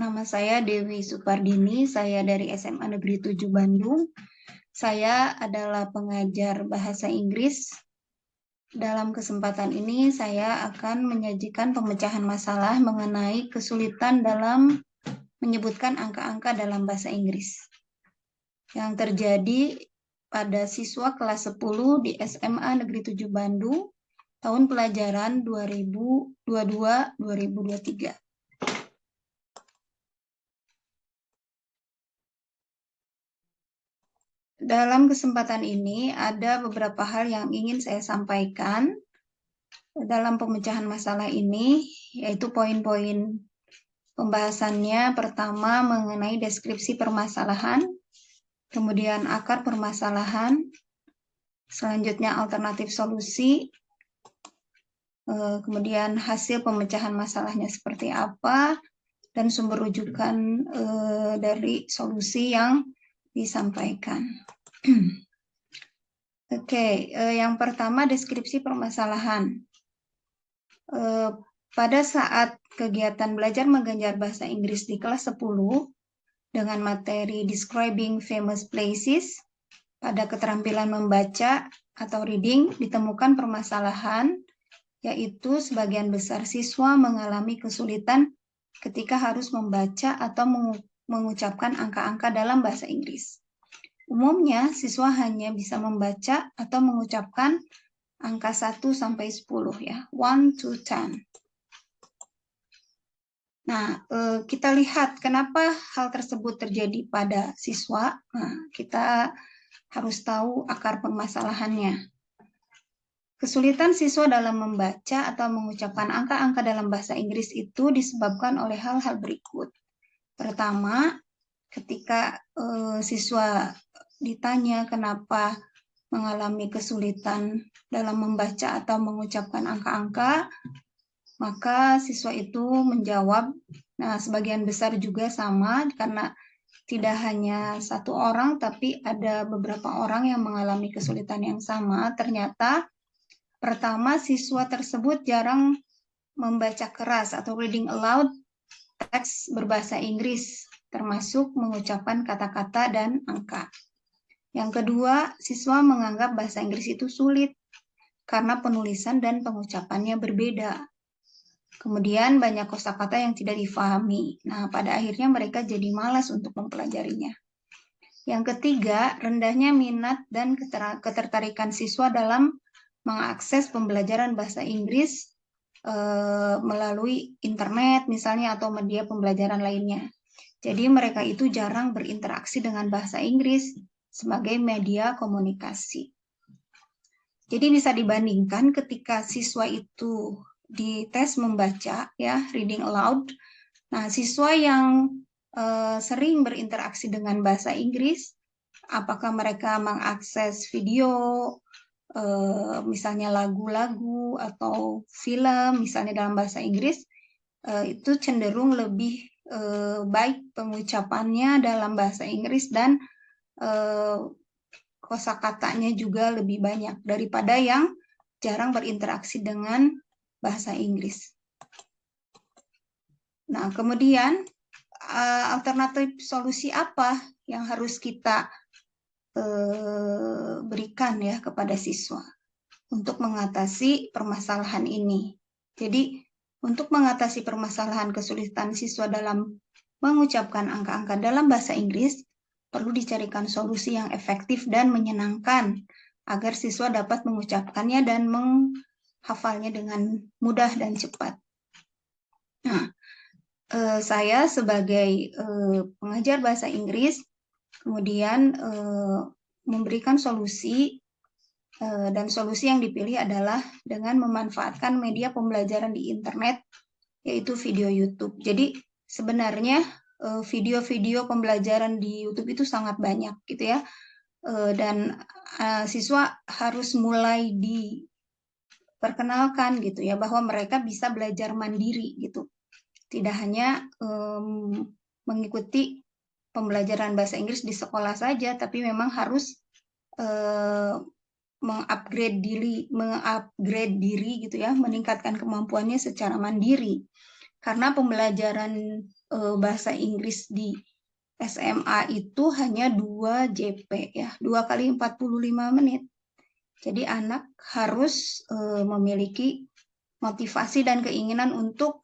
Nama saya Dewi Supardini, saya dari SMA Negeri 7 Bandung. Saya adalah pengajar bahasa Inggris. Dalam kesempatan ini saya akan menyajikan pemecahan masalah mengenai kesulitan dalam menyebutkan angka-angka dalam bahasa Inggris yang terjadi pada siswa kelas 10 di SMA Negeri 7 Bandung tahun pelajaran 2022-2023. Dalam kesempatan ini ada beberapa hal yang ingin saya sampaikan dalam pemecahan masalah ini, yaitu poin-poin pembahasannya. Pertama, mengenai deskripsi permasalahan, kemudian akar permasalahan, selanjutnya alternatif solusi, kemudian hasil pemecahan masalahnya seperti apa, dan sumber rujukan dari solusi yang disampaikan. Oke, yang pertama deskripsi permasalahan. Pada saat kegiatan belajar mengajar bahasa Inggris di kelas 10 dengan materi Describing Famous Places, pada keterampilan membaca atau reading ditemukan permasalahan, yaitu sebagian besar siswa mengalami kesulitan ketika harus membaca atau mengucapkan angka-angka dalam bahasa Inggris. Umumnya, siswa hanya bisa membaca atau mengucapkan angka 1 sampai 10 ya, 1 to 10. Nah, kita lihat kenapa hal tersebut terjadi pada siswa. Nah, kita harus tahu akar permasalahannya. Kesulitan siswa dalam membaca atau mengucapkan angka-angka dalam bahasa Inggris itu disebabkan oleh hal-hal berikut. Pertama, ketika siswa ditanya kenapa mengalami kesulitan dalam membaca atau mengucapkan angka-angka, maka siswa itu menjawab, nah sebagian besar juga sama, karena tidak hanya satu orang, tapi ada beberapa orang yang mengalami kesulitan yang sama. Ternyata, pertama, siswa tersebut jarang membaca keras atau reading aloud teks berbahasa Inggris, termasuk mengucapkan kata-kata dan angka. Yang kedua, siswa menganggap bahasa Inggris itu sulit karena penulisan dan pengucapannya berbeda. Kemudian banyak kosakata yang tidak difahami. Nah, pada akhirnya mereka jadi malas untuk mempelajarinya. Yang ketiga, rendahnya minat dan ketertarikan siswa dalam mengakses pembelajaran bahasa Inggris melalui internet misalnya atau media pembelajaran lainnya. Jadi mereka itu jarang berinteraksi dengan bahasa Inggris sebagai media komunikasi. Jadi bisa dibandingkan ketika siswa itu dites membaca, ya, reading aloud. Nah, siswa yang sering berinteraksi dengan bahasa Inggris, apakah mereka mengakses video, misalnya lagu-lagu atau film, misalnya dalam bahasa Inggris, itu cenderung lebih baik pengucapannya dalam bahasa Inggris dan kosakatanya juga lebih banyak daripada yang jarang berinteraksi dengan bahasa Inggris. Nah, kemudian alternatif solusi apa yang harus kita berikan ya kepada siswa untuk mengatasi permasalahan ini. Jadi, untuk mengatasi permasalahan kesulitan siswa dalam mengucapkan angka-angka dalam bahasa Inggris, perlu dicarikan solusi yang efektif dan menyenangkan agar siswa dapat mengucapkannya dan menghafalnya dengan mudah dan cepat. Nah, saya sebagai pengajar bahasa Inggris kemudian memberikan solusi, dan solusi yang dipilih adalah dengan memanfaatkan media pembelajaran di internet, yaitu video YouTube. Jadi sebenarnya video-video pembelajaran di YouTube itu sangat banyak gitu ya, dan siswa harus mulai diperkenalkan gitu ya bahwa mereka bisa belajar mandiri gitu, tidak hanya mengikuti pembelajaran bahasa Inggris di sekolah saja, tapi memang harus mengupgrade diri gitu ya, meningkatkan kemampuannya secara mandiri. Karena pembelajaran bahasa Inggris di SMA itu hanya 2 JP ya, 2 kali 45 menit. Jadi anak harus memiliki motivasi dan keinginan untuk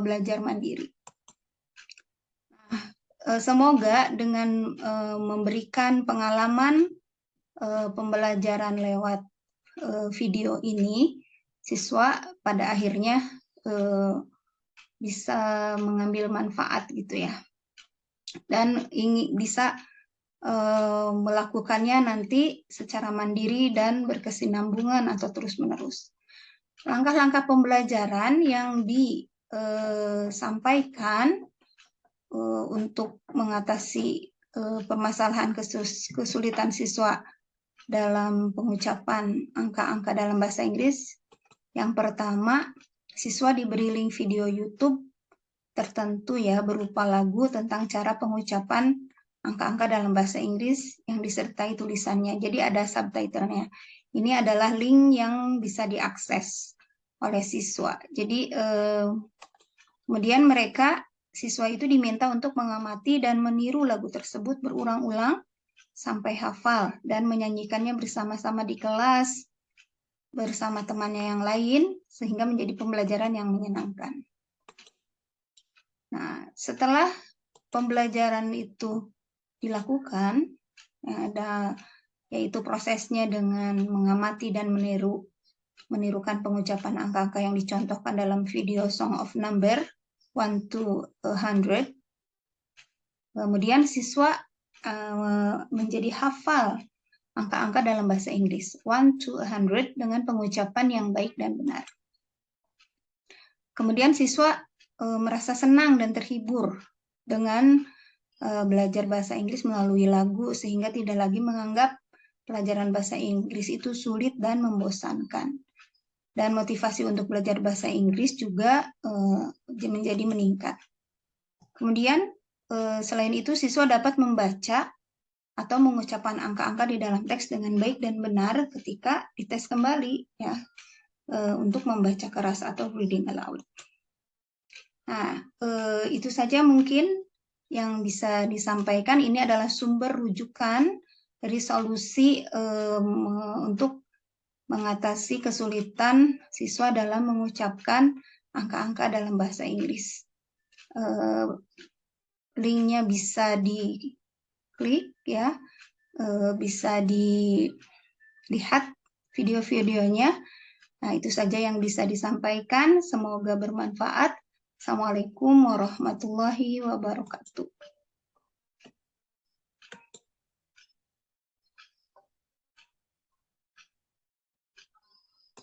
belajar mandiri. Semoga dengan memberikan pengalaman pembelajaran lewat video ini, siswa pada akhirnya bisa mengambil manfaat gitu ya, dan ingin bisa melakukannya nanti secara mandiri dan berkesinambungan atau terus-menerus. Langkah-langkah pembelajaran yang disampaikan untuk mengatasi permasalahan kesulitan siswa dalam pengucapan angka-angka dalam bahasa Inggris. Yang pertama, siswa diberi link video YouTube tertentu ya, berupa lagu tentang cara pengucapan angka-angka dalam bahasa Inggris yang disertai tulisannya. Jadi ada subtitlenya. Ini adalah link yang bisa diakses oleh siswa. Jadi kemudian siswa itu diminta untuk mengamati dan meniru lagu tersebut berulang-ulang sampai hafal dan menyanyikannya bersama-sama di kelas bersama temannya yang lain sehingga menjadi pembelajaran yang menyenangkan. Nah, setelah pembelajaran itu dilakukan, yaitu prosesnya dengan mengamati dan menirukan pengucapan angka-angka yang dicontohkan dalam video Song of Number 1 to 100. Kemudian siswa menjadi hafal angka-angka dalam bahasa Inggris 1 to 100 dengan pengucapan yang baik dan benar. Kemudian siswa merasa senang dan terhibur dengan belajar bahasa Inggris melalui lagu sehingga tidak lagi menganggap pelajaran bahasa Inggris itu sulit dan membosankan. Dan motivasi untuk belajar bahasa Inggris juga menjadi meningkat. Kemudian selain itu siswa dapat membaca atau mengucapkan angka-angka di dalam teks dengan baik dan benar ketika dites kembali ya, untuk membaca keras atau reading aloud. Nah, itu saja mungkin yang bisa disampaikan. Ini adalah sumber rujukan dari solusi untuk mengatasi kesulitan siswa dalam mengucapkan angka-angka dalam bahasa Inggris. Linknya bisa diklik ya, bisa dilihat video-videonya. Nah, itu saja yang bisa disampaikan. Semoga bermanfaat. Assalamualaikum warahmatullahi wabarakatuh.